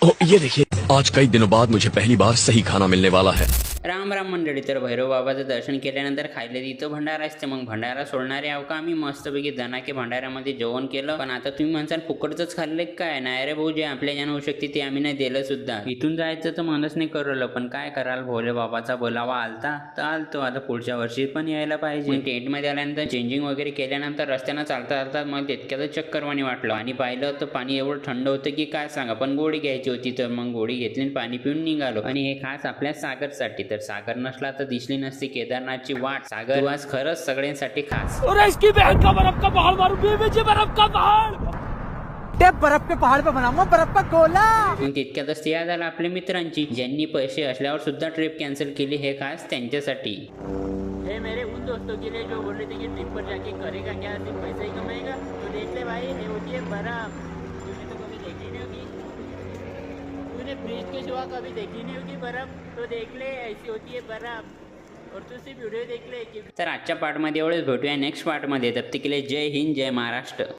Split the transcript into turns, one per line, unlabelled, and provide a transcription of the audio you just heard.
ये देखिए, आज कई दिनों बाद मुझे पहली बार सही खाना मिलने वाला है।
राम राम मंडळी. तर भैरव बाबाचं दर्शन केल्यानंतर खायला तिथं भंडारा असते. मग भंडारा सोडणारे आहो का आम्ही मस्तपैकी दणाके भंडाऱ्यामध्ये जेवण केलं. पण आता तुम्ही म्हणसाल फुकटच खाल्ले काय? नाही रे भाऊ, जे आपल्या ज्यानं होऊ शकते ते आम्ही नाही दिलं सुद्धा. इथून जायचं तर मनच नाही करवलं, पण काय कराल, भोले बाबाचा बोलावा आलता तर आलतो. आता पुढच्या वर्षी पण यायला पाहिजे. टेंट मध्ये आल्यानंतर चेंजिंग वगैरे केल्यानंतर रस्त्यानं चालता चालता मग तितक्यातच चक्करवाणी वाटलं. आणि पाहिलं तर पाणी एवढं थंड होतं की काय सांगा. पण गोळी घ्यायची होती तर मग गोळी घेतली आणि पाणी पिऊन निघालो. आणि हे खास आपल्या सागरसाठी. तर सागर नसला तर दिसली नसती केदारनाथची वाट. सागर तू आज खरंच सगळ्यांसाठी खास.
इसकी बहन का बर्फ का पहाड़ मारू, बर्फ का पहाड़, बर्फ के पहाड़ पे बनाऊंगा बर्फ का गोला.
मग तितक्यातच याद आला आपल्या मित्रांची, ज्यांनी पैसे असल्यावर सुद्धा ट्रिप कॅन्सल केली. हे खास त्यांच्यासाठी.
हे मेरे उन दोस्तों के लिए जो बोल रहे थे कि ट्रिप पर जाके करेगा क्या, सिर्फ पैसे ही कमाएगा. तो देख ले भाई, ये होती है बर्फ. तूने तो कभी देखी नहीं होगी, तूने फ्रिज के सिवा कभी देखी नहीं होगी बर्फ. तो देख ले, ऐसी होती है बर्फ. और तू सिर्फ वीडियो देख ले.
तर आजच्या पार्टमध्ये एवढंच. भेटूया नेक्स्ट पार्टमध्ये. तब तक के लिए जय हिंद, जय महाराष्ट्र.